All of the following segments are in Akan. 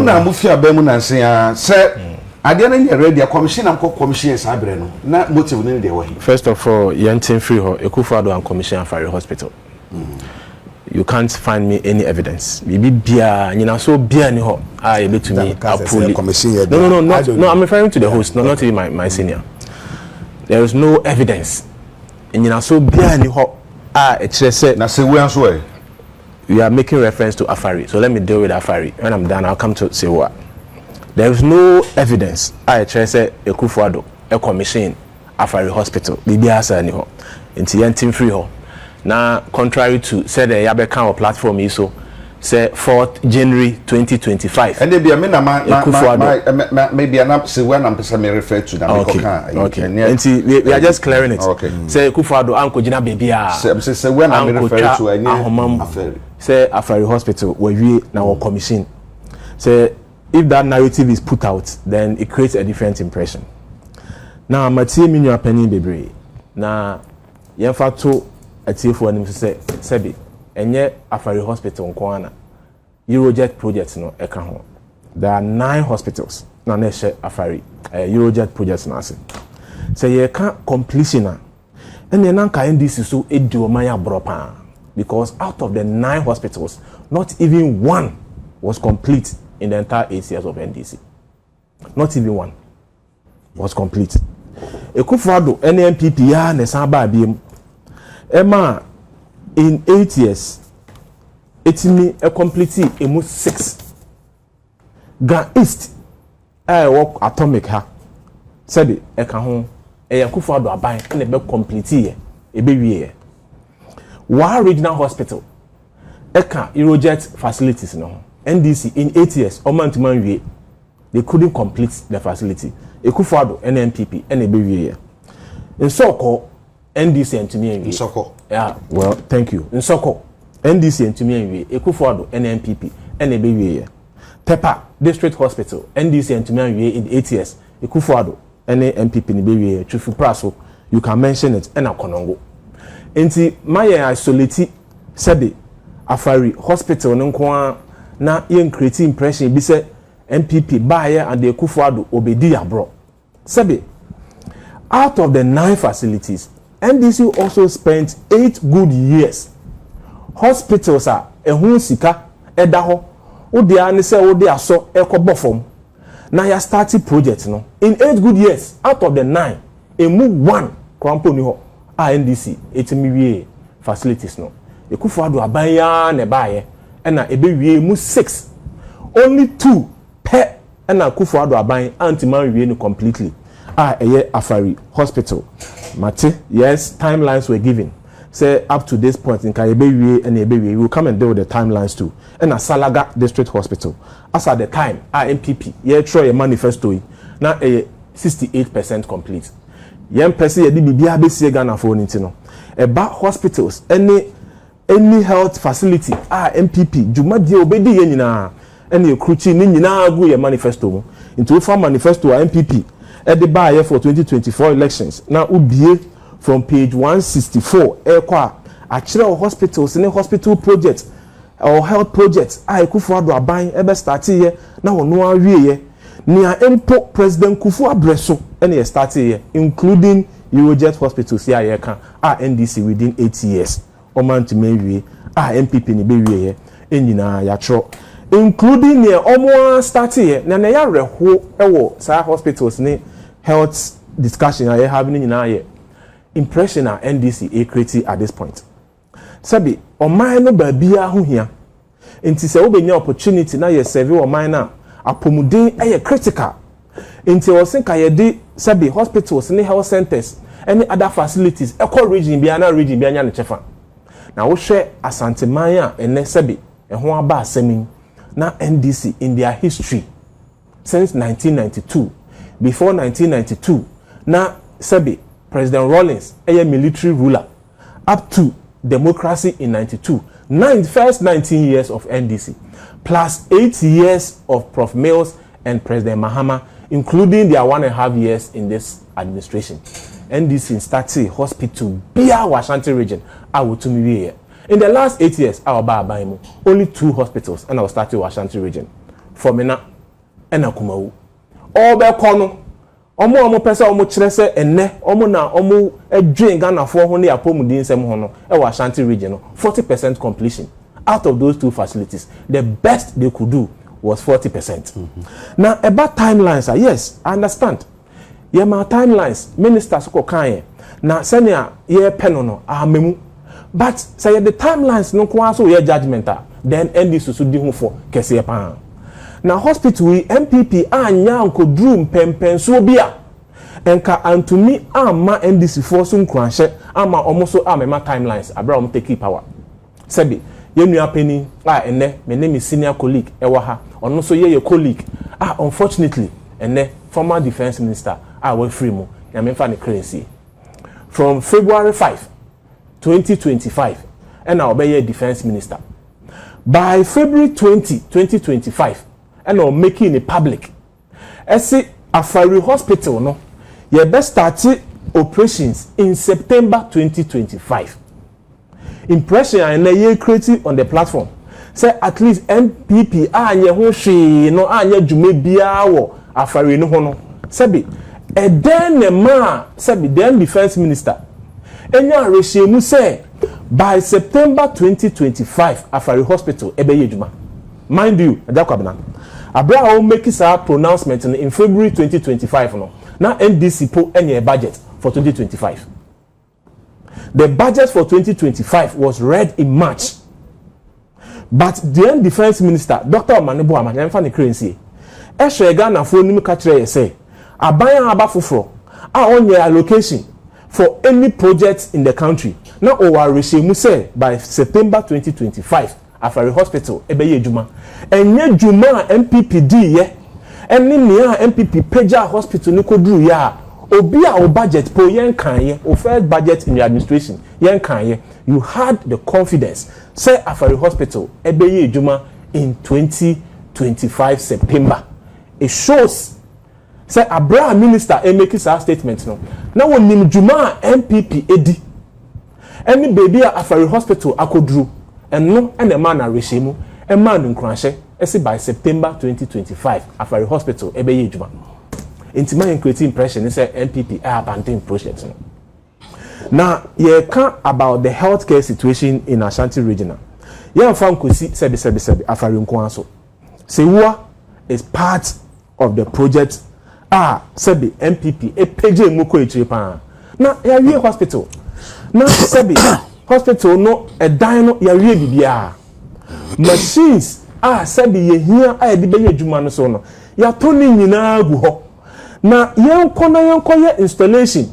na mufia be mu nanse ya se ade na nya ready commission am commission sabre no na motive no dey wa. First of all, yantin free ho Ekufuado and commission Afari hospital. You can't find me any evidence. Bibi bia nyina so bia ni ho you be to me approve. No, I'm referring to the host, not even my senior. There is no evidence. Nyina so bia ni ho it say na se we anso we are making reference to Afari. So let me deal with Afari. When I'm done, I'll come to Sewa. There is no evidence. I say Ekufuado a commission Afari hospital. Bibi asa ni ho. Inti yantin free ho. Now, contrary to say the Yabeka or platform is so say 4th January 2025. And maybe I mean maybe I'm say when I'm refer to them. Okay. And we are just clearing it. Okay. Say Ekufuado anko jina baby say when I'm refer to any say Afari hospital where we now commission. Say if that narrative is put out, then it creates a different impression. Now, my team in your opinion, baby. Now, you have to for him to say, Sebi, and yet Afari hospital in Kwana, Eurojet projects no eka ho. There are 9 hospitals. Na neshe Afari Eurojet projects na ase. Say you can't completion na. And then nanka NDC so edu maya bropa because out of the 9 hospitals, not even one was complete in the entire 8 years of NDC. Not even one was complete. Ekufuado NMPP ya ne samba biem. Emma in 8 years, etimi a complete emu 6. Ga East, I work atomic ha. Sabi eka ho Ekufuado aban na be complete ye ebe wie. Wa regional hospital eka Eurojet facilities no. NDC in 8 years, OMAN to man wie. They couldn't complete the facility. Ekufuado NMPP and ebe wie. In so NDC and to me and Nsoko. Yeah, well, thank you. Nsoko. NDC and to me and Ekufuado NMPP and ebe Tepa District Hospital NDC and to me and in 8 years. Ekufuado NMPP and ebe Chufu Praso. You can mention it and a konongo. Enti my isolate sabi Afari Hospital nko na yen create impression bi say MPP baye and the Ekufuado obedi abro. Sabi out of the 9 facilities, NDC also spent 8 good years. Hospitals are ehun sika edaho. Odi ani se odi aso ekobo form. Na ya started project no. In 8 good years, out of the 9, emu 1 kwampo ni ho. NDC etimi wie facilities no. Ekufuado abanya ne baye na ebe wie mu 6. Only 2 per na Ekufuado aban anti-man wie no completely. Afari hospital. Mate, yes, timelines were given. Say up to this point in Kayebewe and Ebewe, we will come and deal with the timelines too. And a Salaga District Hospital. As at the time, MPP, try a manifesto now 68% complete. Young person BBA Ghana for Nintino. About hospitals, any health facility, MPP, Jumadi obedi yenina, any cruci nina go your manifesto into a farm manifesto MPP. At the buyer for 2024 elections. Now, Ubie from page 164, actually hospitals and hospital projects or health projects. Ekufuado aban ebe start here. Now, no awie near Empo President Kufu Abreso and start here, including Eurojet hospitals here NDC within 8 years. Oman to maybe MPP ni be here yatro. Including near almost start here. Na ya reho ewo sa hospitals ni health discussion I having in our impression at NDC a creative at this point. Sabi oman no babia ho hia. Enti se obenya opportunity na ye serve oman na apomuden critical. Enti o senka ye di sabi hospitals ni health centers any other facilities eco region bia na nya ne chefa. Na wo hwe asanteman a ene sabi ho aba asamin na NDC in their history since 1992. Before 1992, now Sebi, President Rawlings, a military ruler, up to democracy in 92, first 19 years of NDC, plus 8 years of Prof. Mills and President Mahama, including their 1.5 years in this administration. NDC started hospital, Bia Washanti region, Awutumi. In the last 8 years, our only 2 hospitals, and I was starting Washanti region. For me now, ena kumawu obe kono omo pese omo kire se enne omo na omo edwen Ghana for ho ne apomudin nsem ho no e wa Ashanti region no 40% completion out of those 2 facilities. The best they could do was 40%. Now about timelines, yes, I understand. Yeah, my timelines, ministers ko kan na senior ye penono amemu. But say the timelines no kwa so ye judgment then NDC so di ho for kese pa. Na hospital we MPP anya anko drum pempenso bia enka antumi ama NDC for so nkranhye ama omo so amema timelines abra omo take power. Sebi yenua penny ene me name is senior colleague ewa ha ono so ye colleague unfortunately ene former defense minister we free mu ya me fa ne currency from February 5 2025 and now be defense minister by February 20 2025 and now making it public ese Afari hospital no ye best start operations in September 2025. Impression and ye creative on the platform say at least MPP anye ho hwe no anye dwuma bia wo Afari no ho no sebi then the man sebi then defense minister enya rehye say by September 2025 Afari hospital ebeye dwuma. Mind you adakwabena abra o make sa pronouncement in February 2025 no na NDC po enye budget for 2025. The budget for 2025 was read in March. But the defense minister, Dr. Omanebo Amanya mfa ne currency. Ehwe Ghana fo nim ka kire ye say, aban aba foforo a onye allocation for any project in the country. Na o wa rehye say by September 2025 Afari hospital ebeye djuma. Enye djuma MPPD ye. Eni nia MPP Peja hospital ni kodru ya. Obi a o budget po yen kan ye o first budget in your administration yen kan ye you had the confidence say Afari hospital ebeye ejuma in 2025 September. It shows say Abraham minister make his statement no na wonim juma MPP edi any baby a Afari hospital akodru enno ene man na rehemu e man nkranhye ese by September 2025 Afari hospital ebeye ejuma. Intimate creating impression is a MPP abandoned project. Now, you can about the healthcare situation in Ashanti region. You found Kusi Sebi Afari Nkwanso. Sewa is part of the project. Sebi MPP a page muko itripa. Now, you hospital. Now, Sebi hospital no a dino ya bibia. Machines Sebi ye here I di be juma no so no. Ya toni nyina gu ho. Na yenko installation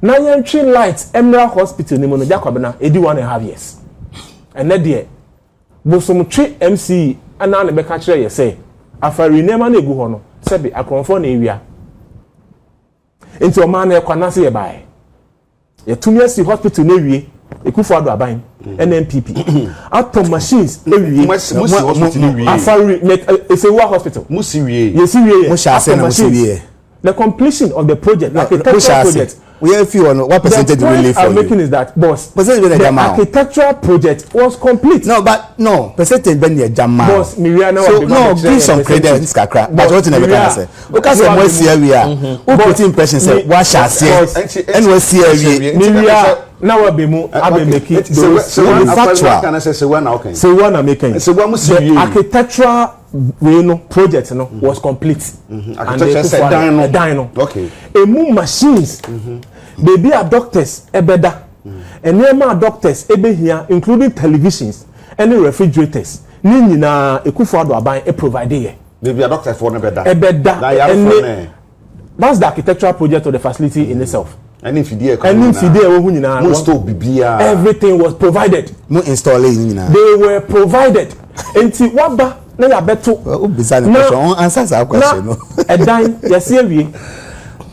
na yentwe light Emerald Hospital ni mo no Jakobena edi 1.5 years ene de bosomtwe MC ana na be ka kire ye say Afari nema na egu ho no sebi akonfo na ewia enti o ma na ekwanase ye bae ye tumiasi hospital na ewie ekufo ado aban NNPP atom machines ewie Afari Esewa hospital musiwie ye sha say na musiwie. The completion of the project, the architectural project. We have few on what percentage we leave for you. The point I'm making is that, boss, the architectural project was complete. No, but no, percentage ben the jama. Boss, Miriana, so no, give some credit, Kakra. But what you never can say. Because we see here we are. Who put impression say what shall say? And we see here Miriana. Now we be making factual. Can I say one okay? So one I'm making. So one must be architectural project was complete. And they dino. Okay. A more machines. Baby are doctors ebeda. And nema doctors ebe here including televisions and refrigerators. Ni nyina ekufo ado aban e provide here. Baby are doctors for ebeda. Ebeda. That's the architectural project of the facility in itself. And if you everything was provided. No installing. They were provided. Enti waba na ya beto. Answers our question. A dime yesi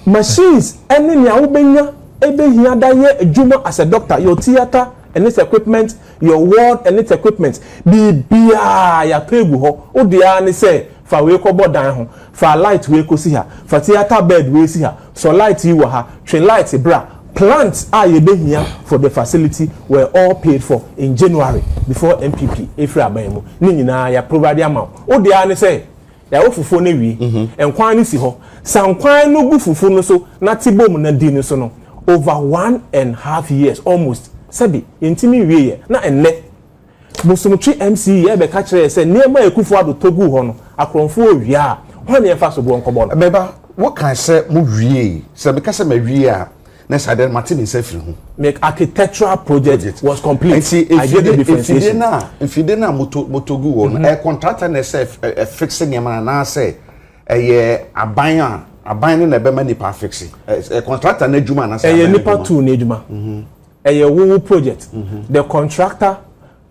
machines any nya ubenya ebe hia da ye adwuma as a doctor your theater and its equipment your ward and its equipment bibia ya pegu ho o dia ni say fa we ko bodan ho fa light we ko si ha fa theater bed we si ha so light yi wa ha train light bra plants ye be hia for the facility were all paid for in January before MPP efri aban mu ni nyina ya provide amount o dia ni say ya wo fufuo na wi enkwan ni si ho sankwan no gu fufuo no so na tibom na di no so no over 1.5 years almost sabi intimi wie ye na enne musumtwi MC ye be ka kire se niema ekufu ado togu ho no akronfo owia ho ne fa so bo nkobo no beba what can say mu wie se be ka se ma wie a na sade Martin Sefri ho make architectural project was complete. I get the differentiation if you na motogu ho no contractor na say fix niema na say aban na be mani pa fix contractor na adwuma na say nipa tu na adwuma wo project the contractor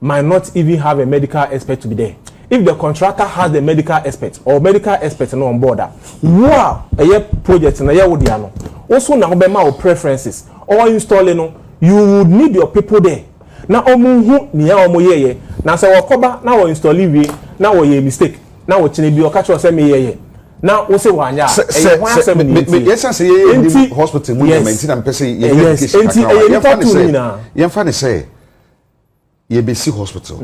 might not even have a medical expert to be there. If the contractor has the medical expert or medical expert no on board, wow, a project na wo dia no. Also na be ma preferences or installing no, you would need your people there. Na omu ni ya omo yeye. Na se wakoba na wo install we na wo ye mistake. Na wo chine bi o ka cho se me yeye. Na wo se wanya yes say ye hospital mu maintain am pese ye medication. Ye fa ne say ye be si hospital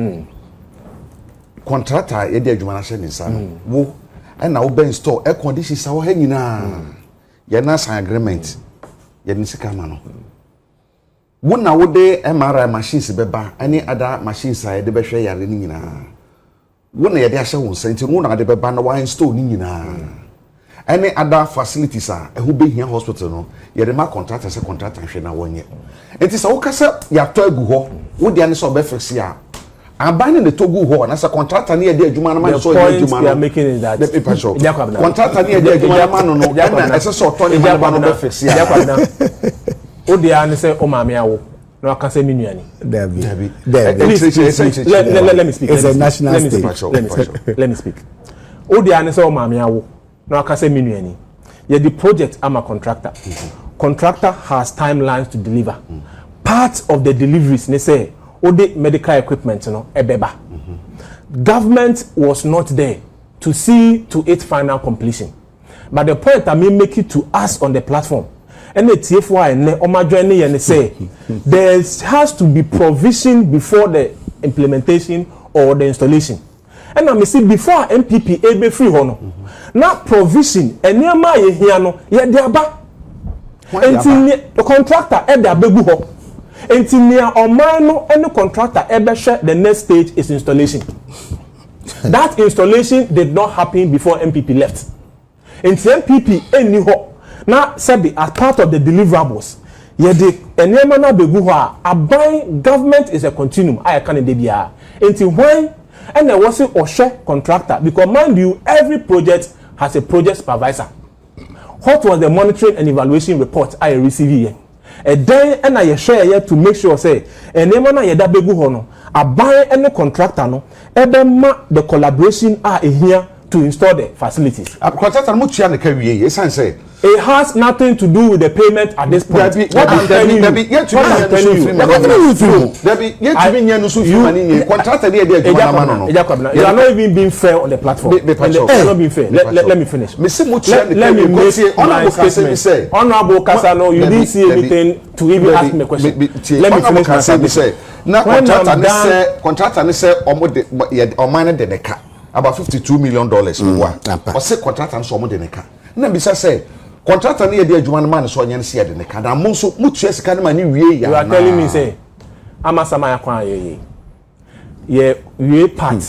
contractor ye dey adwuma na hye nsa no wo na wo ben store air condition sa wo ha nyina ye na sign agreement ye ni sika ma no wo na wo de MRI machines beba any other machines ye de be hwe yare ni nyina wo na ye de ahye wo nsa nti wo na de beba na wa install ni nyina any other facilities who be here hospital no ye de ma contractor say contractor hwe na wonye enti sa wo kasa ya to agu ho wo de ane so be fix ya abane ne togu ho na sa contractor ne ye de adwuma na ma so ye adwuma no making is that the paper shop contractor ne ye de adwuma ma no na ese so to ne ma no be fix ya o de ane say o ma me awo na aka say minuani David let me speak it's a national stage let me speak o de ane say o ma me awo na aka say minuani ye the project am a contractor contractor has timelines to deliver part of the deliveries they say the medical equipment no ebeba government was not there to see to its final completion but the point I mean make it to us on the platform and the TFY and omadwene and say there has to be provision before the implementation or the installation and I see before MPP ebe free hono na provision enema ye hia no ye de aba enti the contractor e da begu ho enti nia oman no any contractor ebe hwe the next stage is installation that installation did not happen before MPP left enti MPP eni ho na sabi as part of the deliverables ye de enema na begu ho a aban government is a continuum I can dey bia enti when and there was a share contractor because mind you every project has a project supervisor. What was the monitoring and evaluation report I received here? And then and I share here to make sure say and then when I da begu hono I buy any contractor no the collaboration are here to install the facilities. Contractor mo tua ne ka wie ye san say it has nothing to do with the payment at this point. What I'm telling you, you are not even being fair on the platform. You are not being fair. Let me finish. Let me make my statement. Honorable Kasano, you didn't see anything to even ask me a question. Let me finish my statement. Now, contractor say OMAN de neka about $52 million. Or say contractor so mo de neka. Na bisa say contractor na ye dey adwuma no man so onye nse ye de ne ka na mo so mutua sika na mani wie ya. You are telling me say amasama ya kwan ye wie part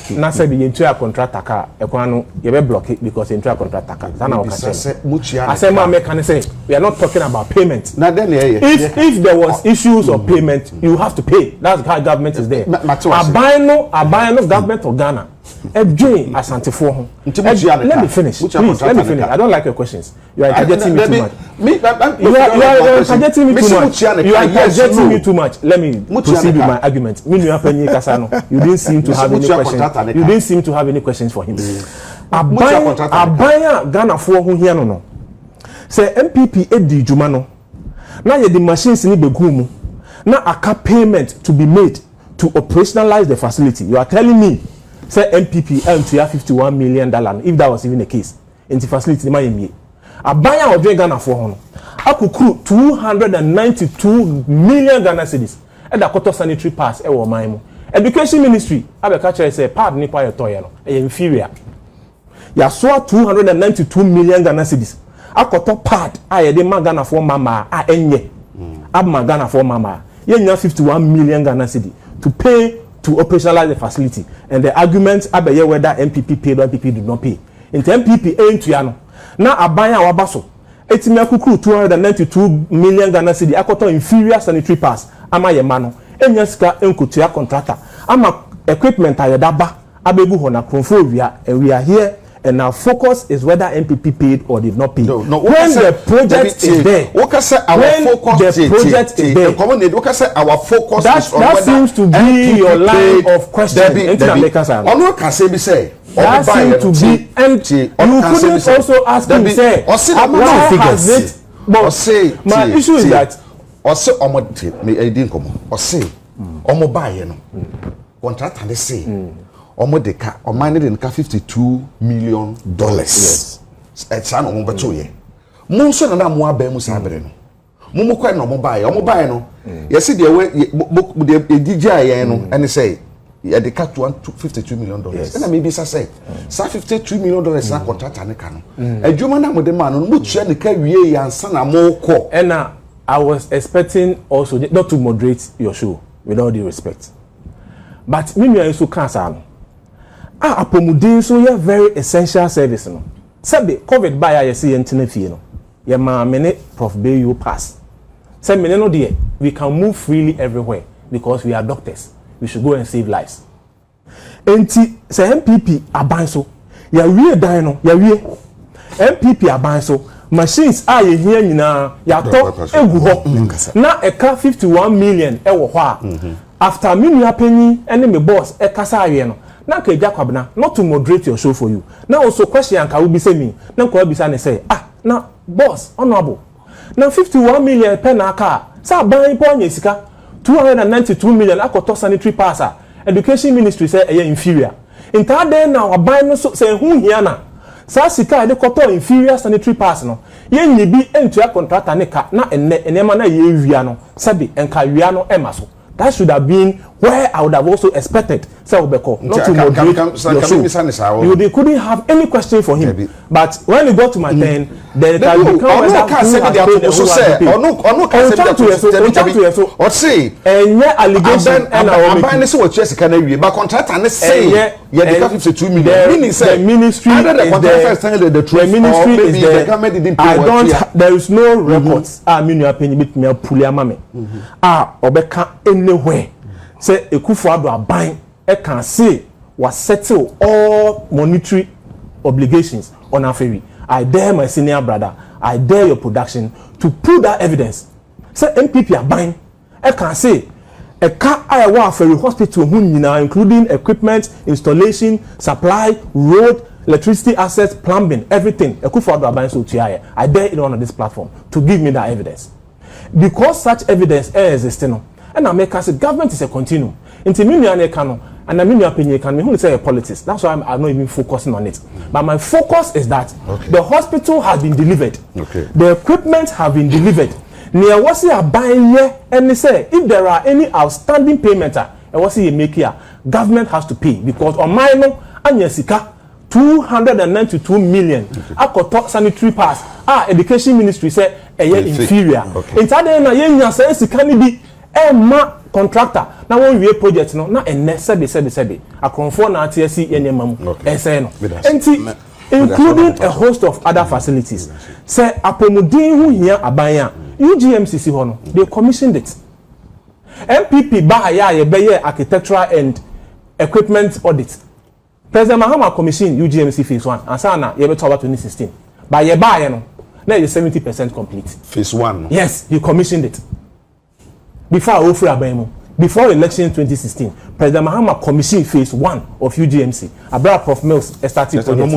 na say be yentua contractor ka e kwan no ye be block it because yentua contractor ka sana o ka say mutua I say ma me can say we are not talking about payment na then if there was issues of payment you have to pay. That's how government is there. Abino government of Ghana Edwin Asantefo ho. Let me finish. Please, let me finish. I don't like your questions. You are interjecting me too much. You are interjecting me too much. You are interjecting me too much. Let me proceed with my argument. You didn't seem to have any questions. You didn't seem to have any questions for him. Abaya Ghana for who here no. Say MPP edi djuma no. Na ye the machines ni begu mu. Na aka payment to be made to operationalize the facility. You are telling me say MPP earned to $51 million if that was even the case in the facility in Miami. Abaya of Ghana for hono. Akukuru 292 million Ghana cedis. And the quarter sanitary pass Education ministry abeka say part nipa yeto ye no inferior. ya so 292 million Ghana cedis akoto part a ye de Ghana for mama a enye abma Ghana for mama ye nya 51 million Ghana cedi to pay to operationalize the facility, and the argument abaye whether MPP paid or MPP did not pay. In MPP ain't no. Now abaya wabaso. Etime akukuru 292 million Ghana cedi akoto inferior sanitary pass ama ye mano. Enya sika enkotua contractor. Ama equipment ayedaba abebu hona kronfo we are here. And our focus is whether MPP paid or did not pay. No, when the project is there, when the project is there, our focus is on that whether seems to be MPP your line of That questioning. seems to be empty. You couldn't also ask him, say, why has it? But my issue is that Omodeka omanede nka $52 million. Yes. Etsa no mo beto ye. Mo nso na mo aba mu sabere no. Mo kwa no mo bae no. Yesi de we de edija ye no ene say ye de ka $52 million. Na maybe say $52 million na contractor ne ka no. Adwuma na mo de ma no mo tua ne ka wie ya ansa na mo kọ. And I was expecting also not to moderate your show with all due respect. But me also cancer. Apomudin so ye very essential service no. Sabe COVID by ya see entene fie no. Ye ma mene Prof Bayo pass. Say mene no there we can move freely everywhere because we are doctors. We should go and save lives. Enti say MPP aban so ya wie dan no ya wie MPP aban so machines a ye hia nyina ya to egu ho na eka 51 million e wo ho a after me penny and me boss e kasa awie no na ka eja kwabna not to moderate your show for you now also question ka will be say me na ko be say na say na boss honorable na 51 million per na aka sa ban po nya sika 292 million akoto sanitary pass education ministry say e inferior inta dey na waban no so say hu hia na sa sika de koto inferior sanitary pass no ye nyibi entua contractor ne ka na enema na ye wia no sabi enka wia no emaso. That should have been where I would have also expected. So not to moderate your show. They couldn't have any question for him. But when you got to my turn, then it has become allegation and but contract and say the ministry is there. I don't. There is no records. I mean, your opinion bit me puliamame. Obeka anywhere. Say Ekufuado aban e can say was settle all monetary obligations on Aferi. I dare my senior brother, I dare your production to prove that evidence. Say MPP aban e can say a car I wa Aferi hospital including equipment, installation, supply, road, electricity assets, plumbing, everything. Ekufuado aban so tiaye. I dare it on this platform to give me that evidence. Because such evidence exists no. And I make us say government is a continuum. Into me and and I mean your opinion can me say politics. That's why I'm not even focusing on it. But my focus is that the hospital has been delivered. The equipment have been delivered. Near what you are buying here and they say if there are any outstanding payment and what you make here, government has to pay because on my no and yesika 292 million. Akoto sanitary pass. Education ministry say inferior. Intade na yenya say sika ni bi ma contractor na won wie project no na enne sebe akonfo na atesi enyemam ese no enti including a host of other facilities say apomudin hu hia aban a UGMCC ho no they commissioned it. MPP ba ya ye be architectural and equipment audit. President Mahama commissioned UGMC phase 1 and sana ye be to 2016 but ye ba ye no na is 70% complete. Phase 1 no? Yes, he commissioned it. Before election 2016, President Mahama commissioned phase 1 of UGMC. Abra Prof Mills started project.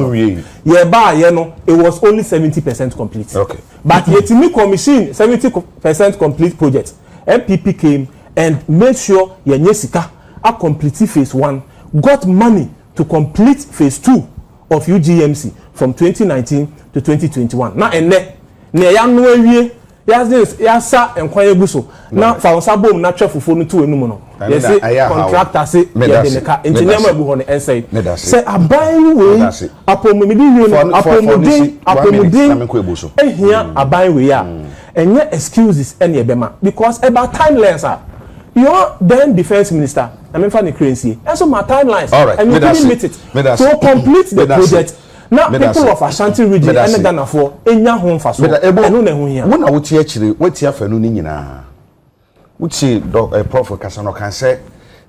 It was only 70% complete. Okay. But yet me commissioned 70% complete project. MPP came and made sure Yanyesika complete phase 1, got money to complete phase 2 of UGMC from 2019 to 2021. Now and yasa enkwan eguso na fa osabom na twefofo no to enum no Yes, contractor say yeah the car engineer ma bu ho ne say aban we apomodin ehia aban we a enye excuses ene ebema because about timelines are your then defense minister na me fa ne currency so my timelines and you didn't meet it to complete the project. Now people of Ashanti region and Ghana for enya ho mfa so eno na ho hia wona wotie akire watia fanu ni nyina wuti prof kasano kan say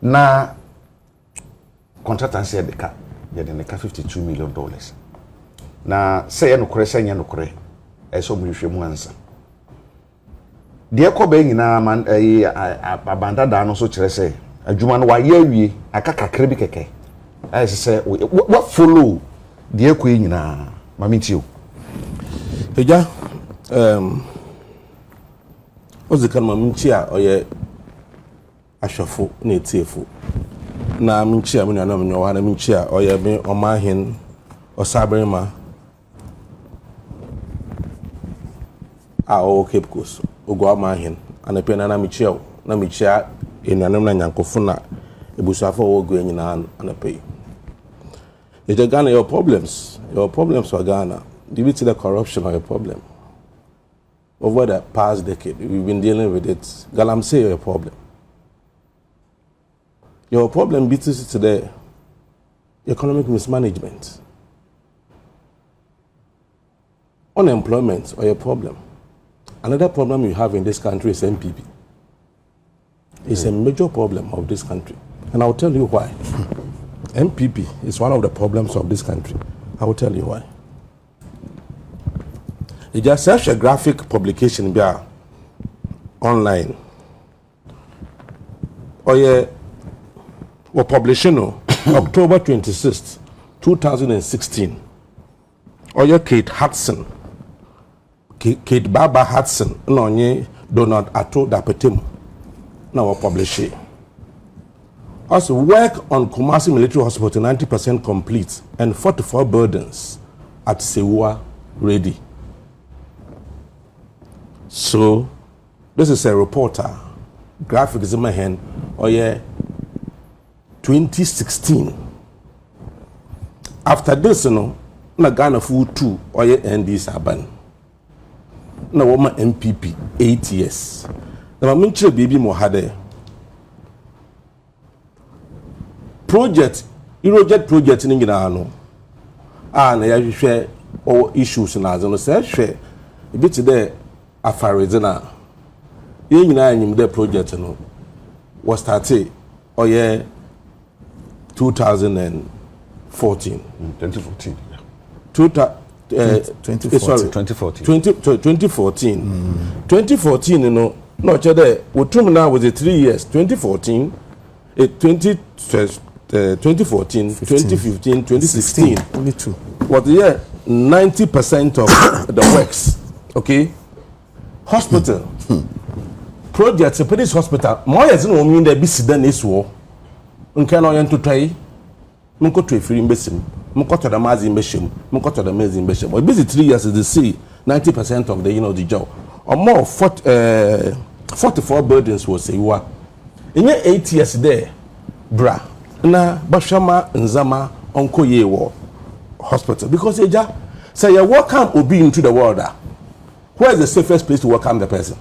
na contractor say de ka $52 million na say ye nokore say nya nokore so mu hwehwe mu ansa de ko ba nyina man abanda da no so kire say adwuma no wa ye awie aka kakre bi keke ay say what follow de ko nyina mamitio eja ozikan maminchi a oye ahwefo na etiefo na minchi a munua na munyo wa na minchi a oye me omahin osabrema a o Cape Coast ogo omahin ana pe na minchi a na minchi a enuanam na nyankofo na ebusuafo wo go nyina ana pe eja Ghana your problems for Ghana due to the corruption are a problem. Over the past decade, we've been dealing with it. Galamsey, your problem. Your problem BTC today, economic mismanagement. Unemployment or your problem. Another problem you have in this country is MPP. It's a major problem of this country. And I'll tell you why. MPP is one of the problems of this country. I will tell you why. It just such a graphic publication be online. Or yeah, we're publishing October 26th, 2016. Or yeah, Kate Baba Hudson, no nye Donald Addo Dapetim. Now we're publishing. Also, work on Kumasi Military Hospital 90% complete and 44 burdens at Sewa ready. So, this is a reporter, graphics in my hand, or yeah, 2016. After this, you know, na Ghana food 2, or yeah, NDC ban. Na woman MPP 8 years. Na minche baby mo hade. Project, Eurojet project in Ghana no. Na ya hwehwe or issues na azo no say hwe. E bit there afarizina ye nyina anyim the project no was started or yeah 2014 2014 you know no chede wotum now was 3 years 2014 2014 2015 2016 only 2 was the year 90% of the works okay. Hospital project a police hospital more as no mean there be sidan esuo nka na oyen totoi munko to efiri mbesim munko to da mazi mbeshim munko to da mazi mbeshim o busy 3 years is the see 90% of the the job or more 44 buildings was saywa in 8 years there bra na bashama nzama onko yewo hospital because eja say you welcome obi into the world. Where is the safest place to welcome the person?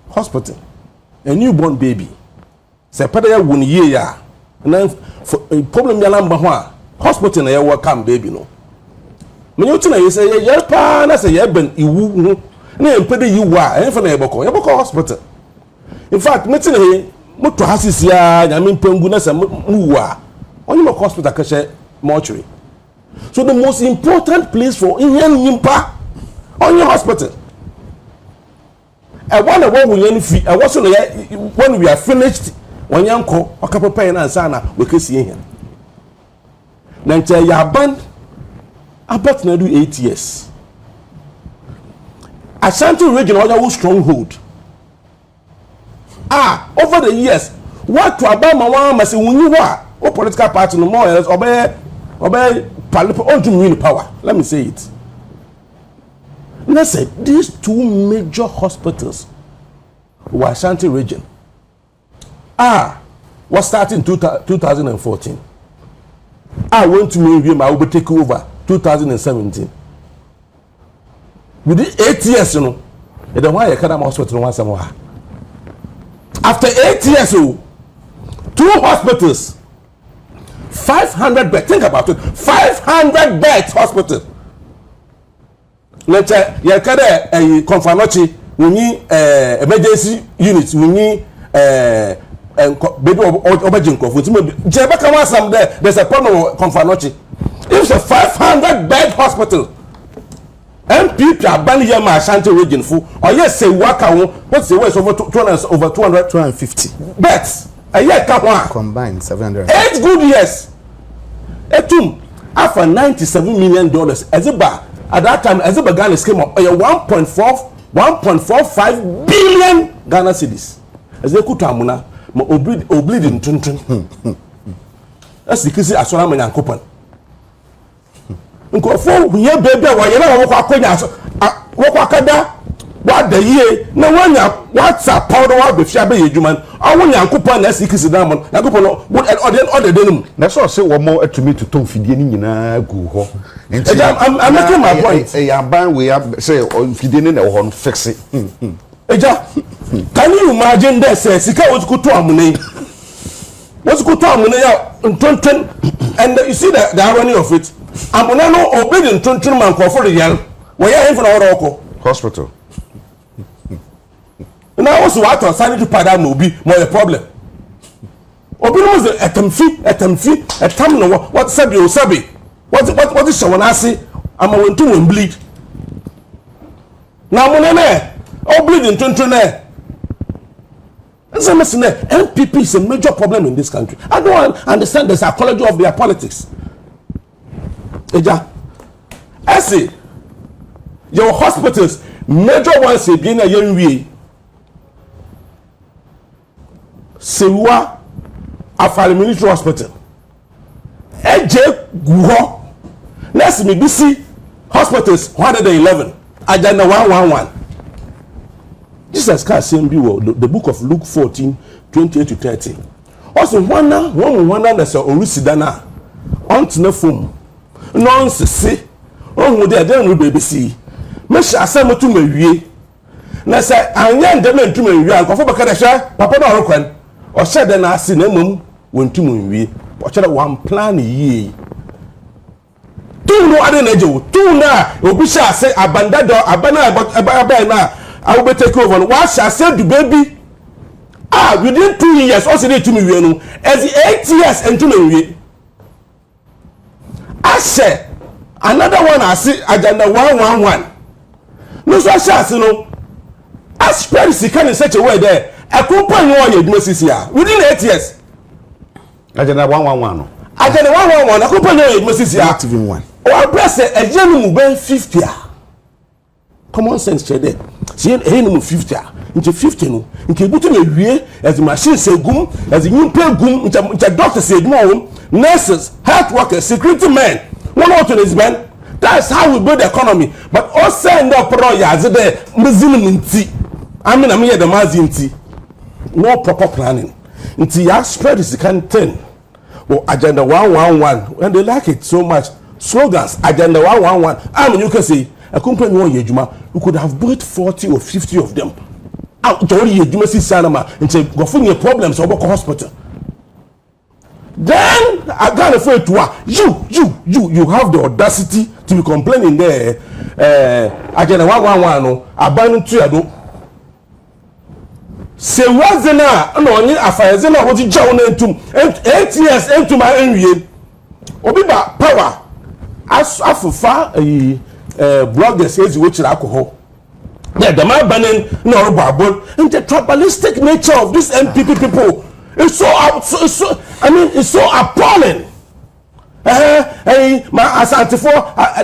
Hospital. A newborn baby. Say pada 1 year ya. Na problem ya lamba ho hospital na ya welcome baby no. Me you na you say ya pa na say ya ben iwu hu. Na empede yiwu a enfa na yeboko hospital. In fact, me tell he moto hasisi ya nyame mpangu na say mu a. Only mo hospital ka she mortuary. So the most important place for Indian yimpa on your hospital. I wonder what we learn free. I was when we are finished, when you uncle or couple pay and sana we can see him. Nanti ya band about na do 8 years. Ashanti region was stronghold. Over the years, what to Obama one must say when you are or political party no more else obey power. Let me say it. And I said, these 2 major hospitals were Ashanti region. was starting 2014. I went to me, I will take over 2017. Within 8 years, you know, the one I can't hospital once more. After 8 years, 2 hospitals, 500 beds. Think about it, 500 beds hospital. Let's say you can a confirmatory. We need emergency units. We need baby obaging cough. There's a problem with confirmatory. It's a 500 bed hospital. MPP abandon your Ashanti region for or yes say waka what's the way over 250 beds a year combined 700 8 good years etum after $97 million as a bar at that time as a Ghana came up 1.45 billion Ghana cedis as they could amuna obleeding tuntun that's the case as well man coupon nkofo huye baby wa yena wo kwa konya so wo kwa kada wa da yie na wanya WhatsApp powder wa be fia be yedwuma awu nyankopon na sikisi da mo nyankopon order denum na so say wo mo atumi to ton fidie ni nyina gu ho enti I'm making my point ya ban we say fidie ni na wo no fix it eja can you imagine that say sika wo kuto amune wo kuto amune ya ntonton and you see the irony of it amuna no obedient tuntun man ko for real we ya him for oko hospital na wo so what sanity pada no bi mo a problem obi no was etamfi etam no what sabi o sabi what is shawon ase ama won tun won bleed na amuna na obedient tuntun na MPP is a major problem in this country. I don't understand the psychology of their politics. Eja, I see your hospitals, major ones being a young way. Sewa Afari Military Hospital. Eje Guho. Let's me BC hospitals 111. Agenda 111. Jesus Christ same be the book of Luke 14:28-30. Also one that's a orisidana on to the phone. Nonsense. Oh, they don't know baby see. Mesha asem to me wie. Na say anya ndem ntum wie ankofo baka sha papa na orokwan. O sha de na ase na mum wontum wie. O chere one plan yi. Tu no ade na je tu na obi sha say abanda do abana aba na I will take over. What shall say to baby? Within 2 years, also need to me no. As the 8 years and to me. I say another one I see agenda 111. No so shall no. I spread the can in such a way there. A company you must here within 8 years. Agenda 111. Agenda 111. A company you must here. Not even one. Or bless a genuine ben 50. Common sense there. See, any 50 into 50 no. Into put me wie as the machine say gum, as the new pay gum, into doctor say no, nurses, health workers, security men, one out on his men. That's how we build the economy. But also end up as the Muslim. I mean the Mazinti. No proper planning. Until you spread this kind of thing. Well, agenda 111, and they like it so much. Slogans, agenda 111. I mean, you can say. A company we could have bought 40 or 50 of them. Out to only you see Sanama and say, go for your problems or hospital. Then I got afraid to you have the audacity to be complaining there. Agenda 111 abandon to Addo. Say what's the now? No, affairs and what you join into 8 years into my area. Obiba power as far bloggers is which alcohol. Yeah, the man banning no barbon and the tribalistic nature of this MPP people is so it's so appalling. My Asante for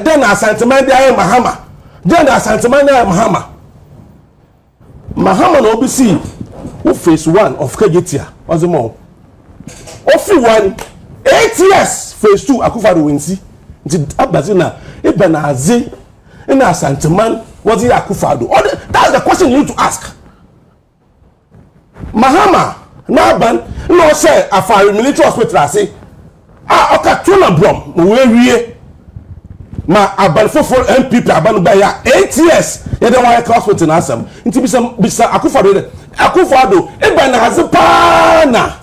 then Asante man there Mahama. Then Asante man there Mahama. Mahama no BC who phase 1 of Kajetia was the more. Ofi 1 8 years phase 2 Akufado Winsi. Abazina Ibanazi in Asante man was Akufado. That's the question you need to ask. Mahama na ban no say afari military hospital ase oka tuna brom we wie ma aban fofo MPP aban ba ya 8 years ye dey why hospital na asam nti bisa akufado e ba na haze pa na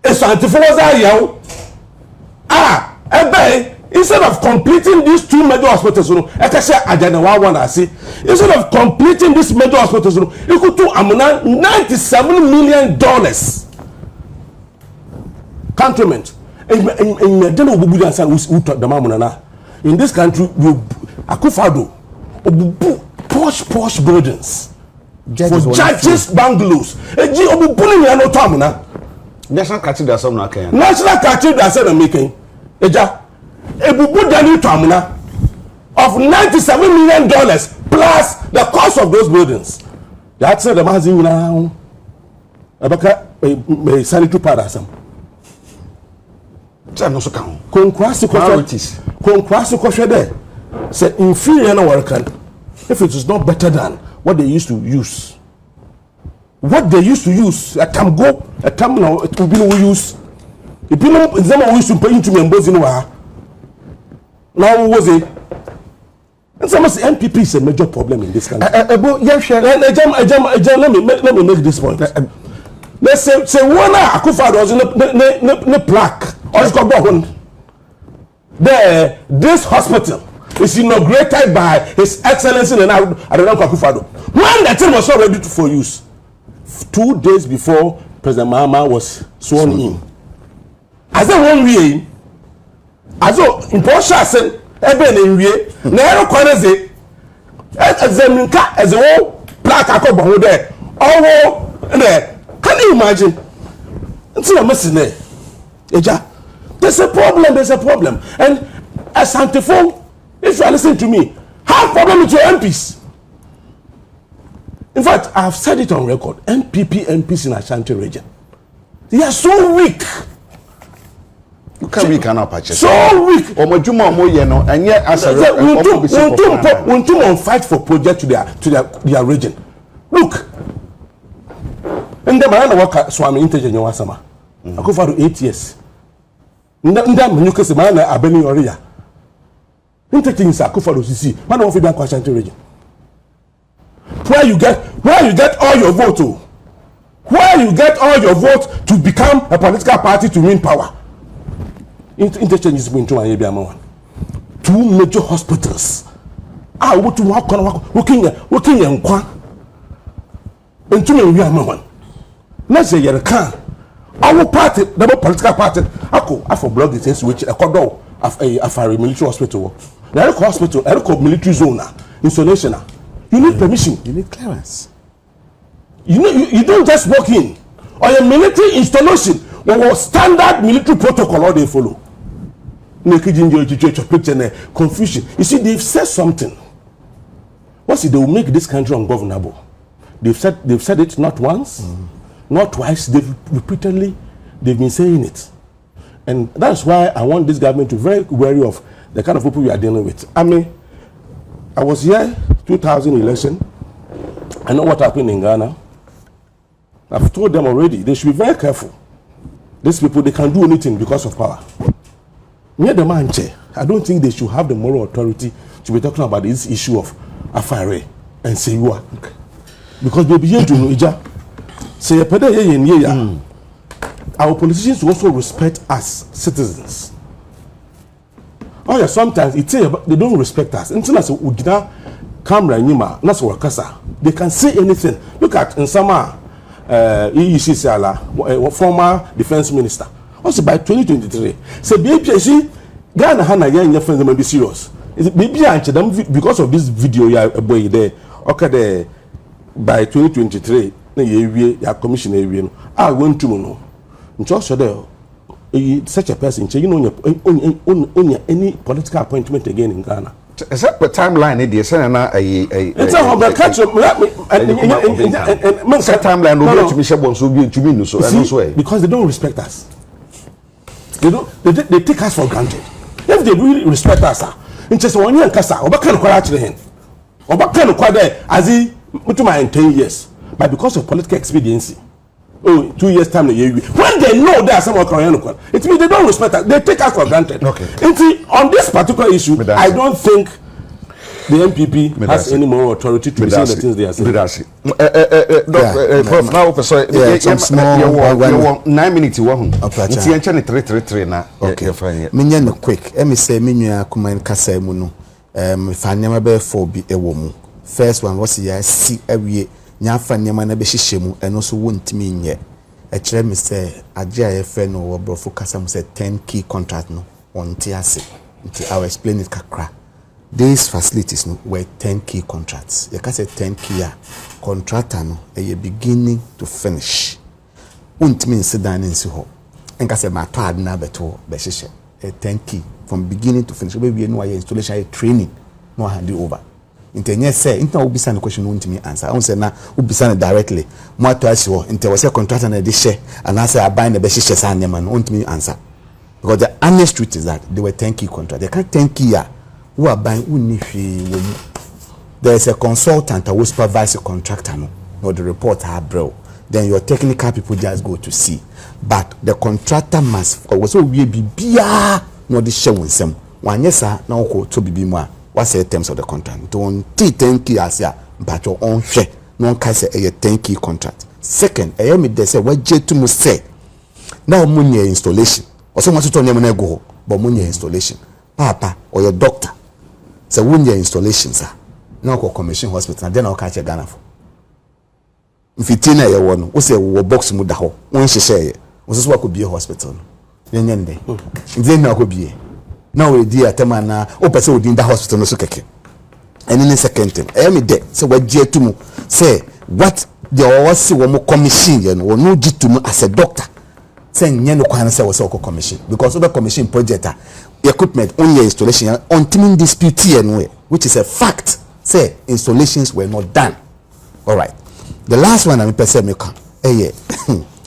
eso antifoza yawo instead of completing these 2 major hospitals ekase ajana one ase instead of completing this major hospitals you could do amuna $97 million countrymen in don't obubu dan san who talk the mamuna na in this country you akufado obubu posh buildings for judges bungalows eji obubu ni na no to amuna national cathedral some na kan national cathedral say na making eja ebubu dani to amuna of $97 million plus the cost of those buildings that said the mazin na abaka sanitary pad asam no so kan konkwasi ko hwede say inferior na workan if it is not better than what they used to use a time now it will be no use it be no zama we used to pay into me mbozi no wa now was it and some say MPP is a major problem in this country let me make this point let's say one akufado was in plaque this hospital is inaugurated by His Excellency and Addo Akufado. When the thing was not ready for use, 2 days before President Mahama was sworn in. As a 1 year, as a important even in year, never quite as a whole plaque akọbọ there. Oh, can you imagine? It's not missing there. There's a problem. And as Santifo, if you are listening to me, have problem with your MPs. In fact, I have said it on record. MPs in Ashanti region, they are so weak. You can weak and purchase. So weak. Omojuma omoye no, and yet as a won't fight for project to their region. Look, and the man work Swami Intelligence Wasama. I go for 8 years. Ndam nyukese mana abeni oria. Intelligence akufado sisi. Man of Fidan Ashanti region. Where you get all your vote to? Where you get all your vote to become a political party to win power? Interchange is going to one. 2 major hospitals. What to work on working in Kwan. And 2 million. Let's say you're a can. Our party, the political party, I for blog it which a corridor of a military hospital. The hospital, a military zone, installation. You need permission. You need clearance. You don't just walk in. Or a military installation or standard military protocol all they follow. Confusion. You see, they've said something. What's it? They will make this country ungovernable. They've said it not once, not twice. They've been saying it. And that's why I want this government to be very wary of the kind of people we are dealing with. I mean, I was here 2000 election. I know what happened in Ghana. I've told them already, they should be very careful. These people, they can do anything because of power. Near the man chair, I don't think they should have the moral authority to be talking about this issue of Afare and Sewa. Okay. Because they begin to know say our politicians also respect us citizens. Oh yeah, sometimes they don't respect us. Until as camera nyima, that's what kasa. They can say anything. Look at Nsama, former defense minister. Also by 2023, say baby, see, Ghana Hana young friends may be serious. Is it baby because of this video boy there? Okay, there by 2023, your commission area. I want to know. Just so there, such a person, you know, any political appointment again in Ghana. Except the timeline, it is a timeline because they don't respect us. They take us for granted. If they really respect us, in just 1 year, Kasa, or Bakan Kwarachi, or Bakan Kwade, as he put my 10 years, but because of political expediency, oh 2 years time when they know there are some Korean, it means they don't respect us. They take us for granted. Okay. On this particular issue, I don't think the MPP has any more authority to say the things they are saying. Now, sorry, 9 minutes. It's 333 now. Okay, fine. Minyan quick. Emi say minua kuman kasa mu no. Fa nyama be for bi ewo mu. First one was ya si awie nya fa nyama na be hihye mu eno so wontimi nye. E kire me say agye ayefe no wo brofo kasa mu say 10 key contract no on tiase. I'll explain it kakra. These facilities no were 10 key contracts. You can say 10 key contractor no a beginning to finish. Untimi sit down in ho. Enka say my third na beto be hihye. A 10 key from beginning to finish. We know installation training no hand you over. Intenye say inta obisa no question untimi answer. I won't say na obisa no directly. Mo to ask you inte we say contractor na dey share and I say I buy na be hihye sa nyama no untimi answer. Because the honest truth is that they were 10 key contracts. They can't 10 key who are buying there is a consultant who supervise a contractor no the report are bro. Then your technical people just go to see. But the contractor must also be no the show in some one yes sir now go to be more. What's the terms of the contract? Don't 10 key as ya but your own share. No can say a 10 key contract. Second, I am they say what J2 must say now money installation. Or someone to turn them go, but money installation. Papa or your doctor. So when your installation, sir. Now go commission hospital, then I'll catch a Ghana for. If you tell you one, we say we box mudaho. One she say, we say what could be a hospital. Then now could be. Now we dear temana. Oh, person within the hospital no so keke. And in the second thing, I am there. So what J to me say what the always see one more commission, you know, no J to me as a doctor. Saying no kwana say was commission because other commission project equipment only installation on teaming dispute anyway, which is a fact. Say installations were not done. All right. The last one I'm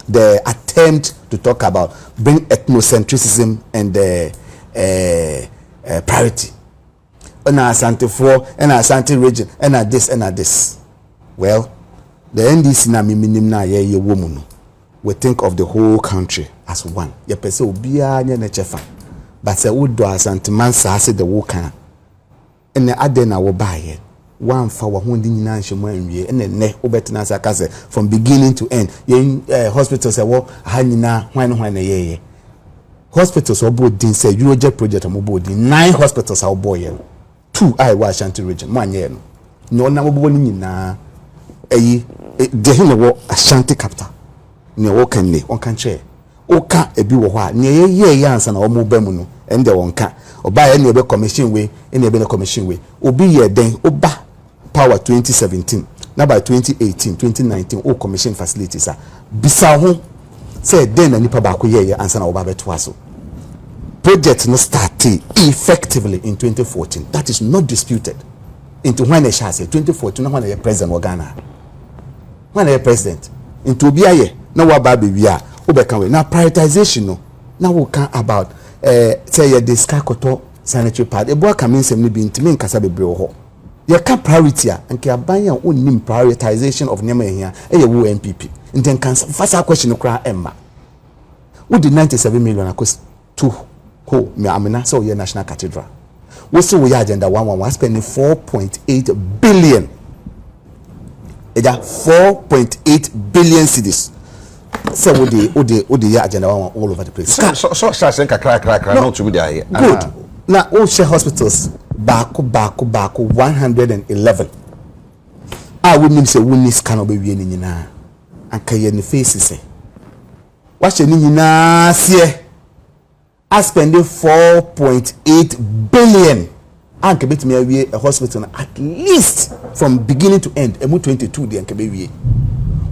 the attempt to talk about bring ethnocentrism and priority. And Asante 4 and Asante region and this and this. Well, the NDC na minimum na ye woman. We think of the whole country as one. Ye pese obia nya na chefa. But say would do Asante man say the whole can. And the adena wo buy one for wa hundi nyina nhemu anwie and ne obetena saka say from beginning to end. Ye hospital say wo ha nyina hwan na ye. Hospitals obo din say UOJ project obo din 9 hospitals are obo ye. 2 I wa Ashanti region man ye no. No na obo ni nyina eyi de him wo Ashanti capital. Ne wo kan ne on kan che o ka ebi wo ho a ne ye ansa na o mo ba mu no ende won ka oba ye ne be commission we ne be na commission we obi ye den oba power 2017 na by 2018 2019 o commission facilities a bisa ho say den na nipa ba ko ye ansa na oba beto aso project no started effectively in 2014. That is not disputed. Into when they shall say 2014 when they president of Ghana, when they president into biaye na wa ba be wi a obeka we na prioritization no na we can about say ye discuss koto sanitary pad e bo aka me nsem ni bi ntimi nkasa bebre ho ye ka priority a nke aban a onnim prioritization of nyama ehia e ye wo MPP nten kan fasa question kra emma we did 97 million akos to ho me amena so ye national cathedral we see we agenda 111 spending 4.8 billion. Eja 4.8 billion cedis. So the agenda all over the place. So crack not to be there. Good. Now all share hospitals back 111. I would mean say we need scan obe wie ni nyina. Anka ye ni face say. What she ni nyina sie. I spending 4.8 billion. And can me a hospital at least from beginning to end. Emu 22 the anke be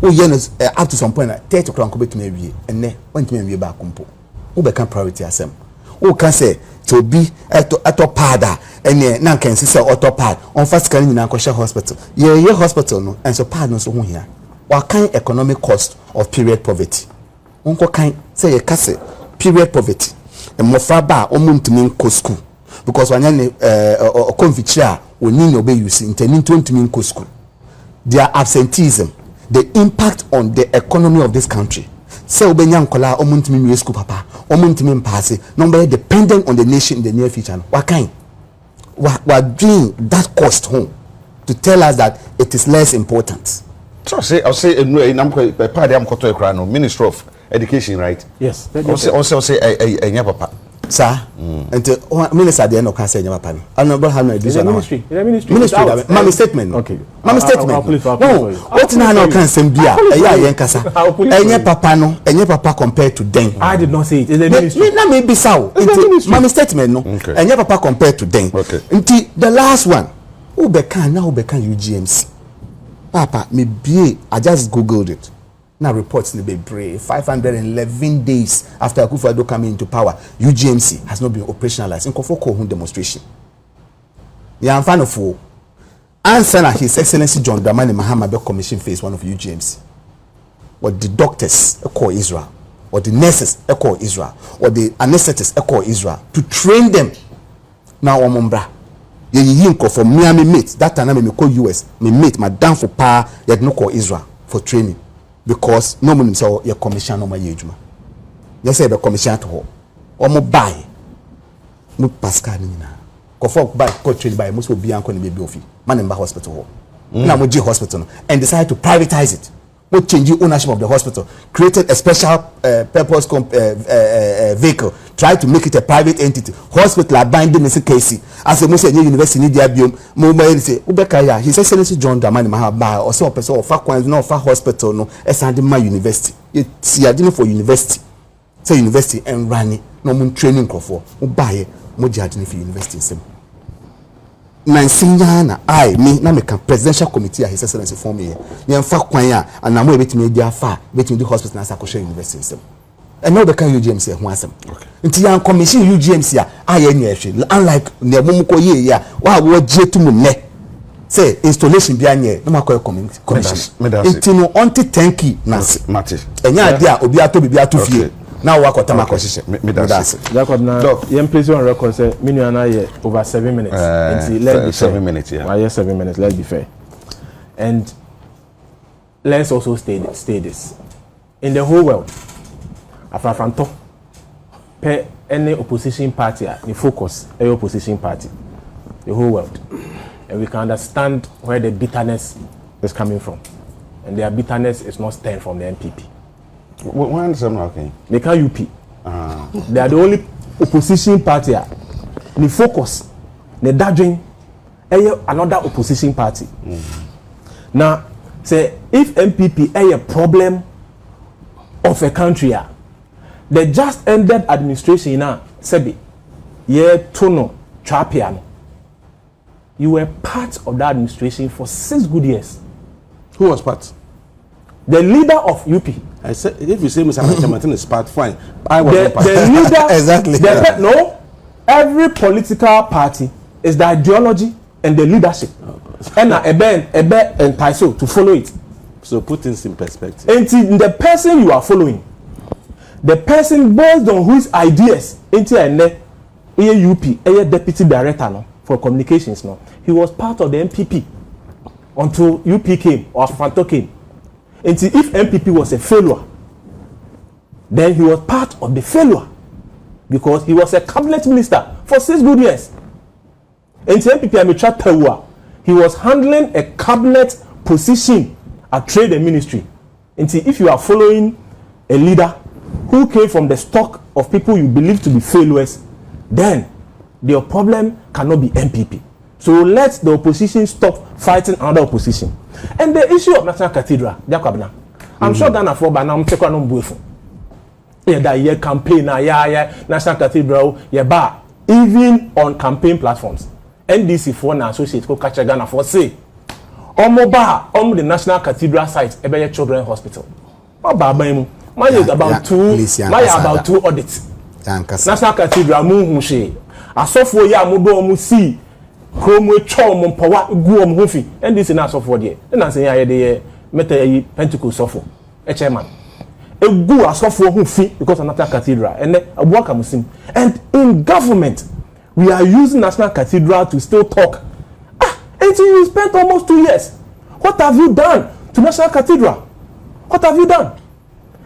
oh yes up to some point at 30 o'clock can be me and ne want me be back compo. Who become priority asem. Who can say to be at pada and na can say auto pad on first can in Anko hospital. Ye hospital no and so pad no so hu here. What kind economic cost of period poverty? Unko kind say ye kase period poverty. And mofra ba omuntimi nko school because wanyane conviction oni no be use intending to ntimi nko school their absenteeism the impact on the economy of this country. So obenya nkola omuntimi mi school papa omuntimi mpase number dependent on the nation in the near future. What kind? We're doing that cost home to tell us that it is less important. So I'll say Minister of Education, right? Yes. Also say a papa. Sir, and Minister the end of Casa Papa. I'm not how many ministry. Mami statement. Okay. Mami statement. No, what now can send be a yankasa. Enya papa no, enya papa compared to them. I did not say it. It's a ministry. Let me be so. Mami statement no. Enya papa compared to them. Okay. The last one. Ubekan now Ubekan UGMC. Papa, me be I just googled it. Now reports in the brave 511 days after Akufo-Addo coming into power, UGMC has not been operationalized in Kofoko demonstration. Yeah, I'm fan of four. Answer His Excellency John Dramani Mahama be commission phase 1 of UGMC. What the doctors call Israel, or the nurses call Israel, or the anesthetists call Israel to train them. Now Omombra. Ye for Miami mate. That time me call US. Me mate madam for power. Yet no call Israel for training. Because no one say your commission no my ejuma. Yes, say the commission to ho. Or mo buy. Mo Pascal ni na. Ko folk buy ko trade buy most will be anko ni baby ofi. Manimba hospital ho. Na mo G hospital no and decide to privatize it. Mo change ownership of the hospital. Created a special purpose vehicle. Try to make it a private entity. Hospital are binding in case. As a Muslim university need their biome. Mo say Ubekaya. His Excellency John Dramani Mahama or so person of fact no for hospital no. Esandima University. It's yadini for university. Say university and running no mun training for. Ubaye mo jadini for university sim. Nansinyana me na make presidential committee His Excellency for me. Ye mfa kwan a anamo ebetimi dia fa betimi di hospital na sakoshe university sim. And now the can UGMC who asem. Nti yan commission UGMC aye ni ehwe unlike ne momuko ye ya wa wo je tumu ne say installation bia nye na makoy commission nti no onti tanki na mate enya dia obi ato bibi ato fie na wa kwata makosise me das Jacob na yem place on record say minu na ye over 7 minutes nti let's be 7 minutes yeah 7 minutes, let's be fair. And let's also stay this in the whole world. Afrafanto per any opposition party the focus any opposition party the whole world, and we can understand where the bitterness is coming from, and their bitterness is not stemmed from the NPP. Why is that okay? They can't UP. They are the only opposition party the focus the dodging another opposition party. Now say if NPP a problem of a country the just ended administration now Sebi ye tono trapiano. You were part of that administration for 6 good years. Who was part? The leader of UP. I said if you say Mr. Martin is part, fine. I was the leader exactly. No, every political party is the ideology and the leadership. And ebe entitled to follow it. So put things in perspective. And the person you are following, the person based on whose ideas into a UP, a deputy director no, for communications no, he was part of the MPP until UP came or Fanto came. And if MPP was a failure, then he was part of the failure because he was a cabinet minister for 6 good years. And MPP he was handling a cabinet position at trade and ministry. And if you are following a leader who came from the stock of people you believe to be failures, then your problem cannot be MPP. So let the opposition stop fighting another opposition. And the issue of National Cathedral, I'm sure that for by now I'm taking on both. Yeah, that year campaign, National Cathedral, even on campaign platforms. NDC for an associate ko catch Ghana for say the National Cathedral site ebe children hospital. About two audits. National Cathedral mu hushe. Asofo ya mu do mu see kromo cho mu power gu mu hofi. NDC na asofo de. Na say ya de meta Pentecost sofo. Chairman. Egu asofo hofi because of National Cathedral. And abuaka musim. And in government we are using National Cathedral to still talk. Until you spent almost 2 years. What have you done to National Cathedral. What have you done?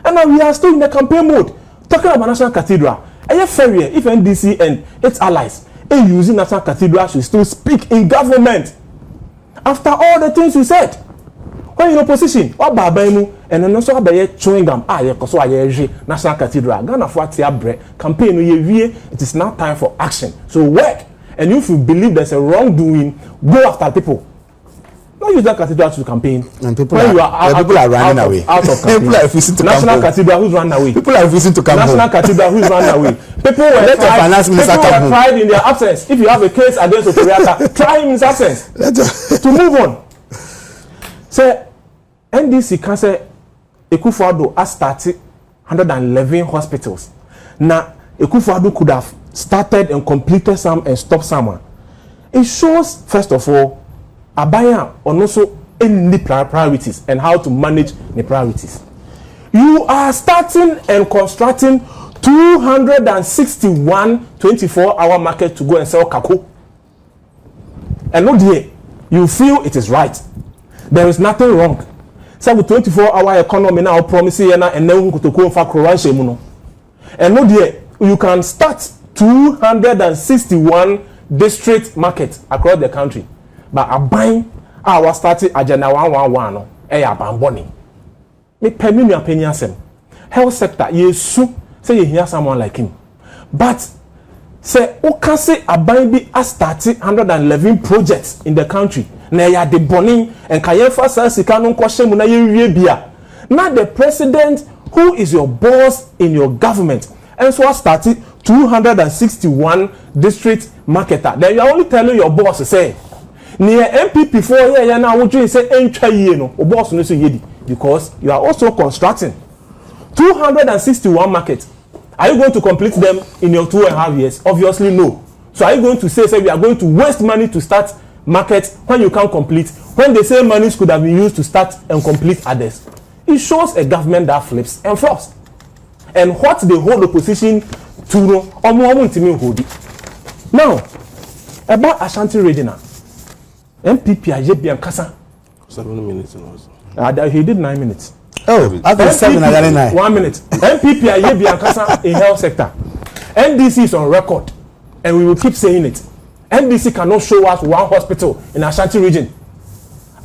And now we are still in the campaign mode, talking about National Cathedral. And yet, fair if NDC and its allies are using National Cathedral to still speak in government after all the things you said. When in opposition, what Babaimu and then also by chewing gum, National Cathedral, Ghana for campaign, it is now time for action. So work. And if you believe there's a wrongdoing, go after people. Not use that cathedral to campaign. And people when are running away. Out of People are refusing to National come Cathedral, who's running away? People are refusing to come National home. Cathedral, who's running away? People were tried in their absence. If you have a case against Otoriata, try him in his absence. To move on. Say, NDC can say, Ekufuado has started 111 hospitals. Now, Ekufuado could have started and completed some and stopped some. It shows, first of all, Abaya on also any priorities and how to manage the priorities. You are starting and constructing 261 24-hour market to go and sell kako. And no day, you feel it is right. There is nothing wrong. So with 24-hour economy now promising and then to go for Koran muno. And no day, you can start 261 district markets across the country. But a buying our starting agenda 111 no abamboni. Me permit opinion sem. Health sector yesu say you hear someone like him. But say o can say a buying be a starting 111 projects in the country. Na ya de boni and kayefa sa sika no kwhye mu na ye bia. Now the president who is your boss in your government and so started 261 district marketer. Then you are only telling your boss say near MPP for here now would you say no boss no so yedi because you are also constructing 261 markets. Are you going to complete them in your 2.5 years? Obviously no. So are you going to say we are going to waste money to start markets when you can't complete, when the same monies could have been used to start and complete others? It shows a government that flips and flops. And what the whole opposition to know hold it. Now about Ashanti Regional MPP Ajebi and Kasa 7 minutes also. He did 9 minutes. Oh, after 7 and 9. 1 minute. MPP Ajebi and Kasa in health sector. NDC is on record, and we will keep saying it. NDC cannot show us one hospital in Ashanti region.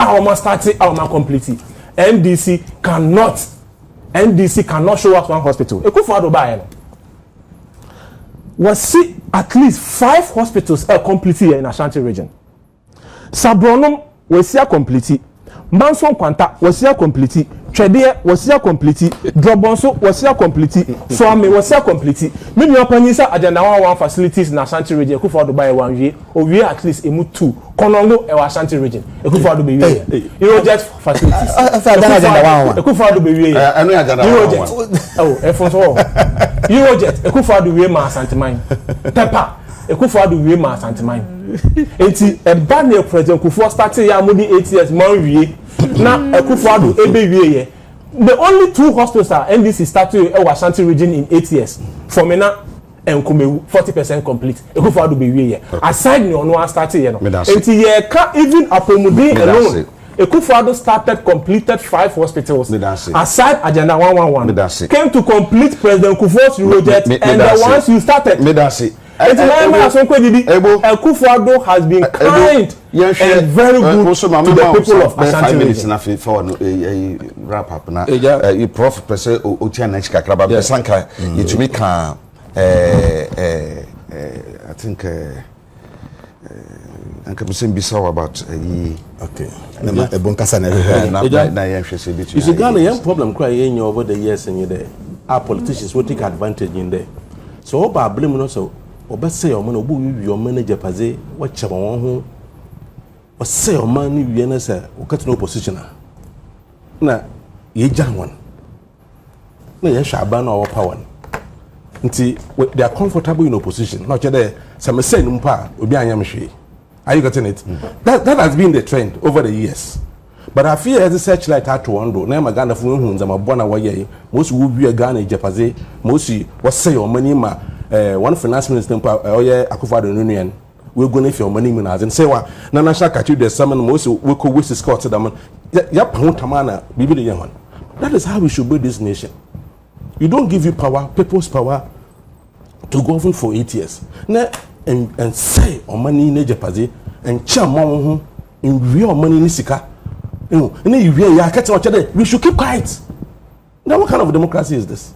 Our man started, our man completed. NDC cannot show us one hospital. Ekufuado buy was see at least 5 hospitals are completed in Ashanti region. Sabronom was here complete. Manson Quanta was here complete. Trede was here complete. Drobonso was here complete. Swami was here complete. Many openisa agenda one facilities in Ashanti region. Ekufuado buy 1 year. Or we at least emu 2. Konongo e Ashanti region. Ekufuado be here. Eurojet facilities. Ekufuado be here. Eurojet. Oh, Efonso. Eurojet. Ekufuado we ma Ashanti mine. Tepa. Ekufuado we ma Ashanti mine. Enti e ban the president Kufuor started ya mudi 8 years man wie na Ekufuado ebe wie ye. The only 2 hospitals are NDC started in Ashanti region in 8 years. For me na enkumewu 40% complete. Ekufuado be wie ye. Aside ni ono started ye no. Enti ye ka even apomudi alone. Ekufuado completed 5 hospitals. Aside agenda 111 came to complete President Kufuor's Eurojet and the ones you started. Ekufuado has been kind and very good to the people of Ashanti region. Wrap up now. You Prof. Professor Otiana Chikakraba Besanka, you can I think and can be so about okay. A bonkasa never you see, Ghana, young problem crying over the years and you there. Our politicians will take advantage in there. So, Oba blame also. Oba say your man, Obu, your manager, Paze, what Chabon who or say your man, you answer, or cut no position. Now, ye jam one. No, ye shaban or power. Until they are comfortable in opposition, not there. Some say, Numpa, Obi Ayamshi. Are you getting it? That has been the trend over the years. But I feel as a searchlight at Toronto, now my Ghana for whom I'm a bona way, most would be a Ghana Japaze, mostly what say your money, one finance minister, oh yeah, Akufado Union, we're going to your money, and say, what, Nana Shaka, you there's someone most we could wish to Scott to them. ya pound tamana bibi de yan. That is how we should build this nation. You don't give you power, people's power to govern for 8 years. Na and say o money na jepaze and chama ho in we o money ni sika. You know, and you hear ya kete o chede, we should keep quiet. Now what kind of democracy is this?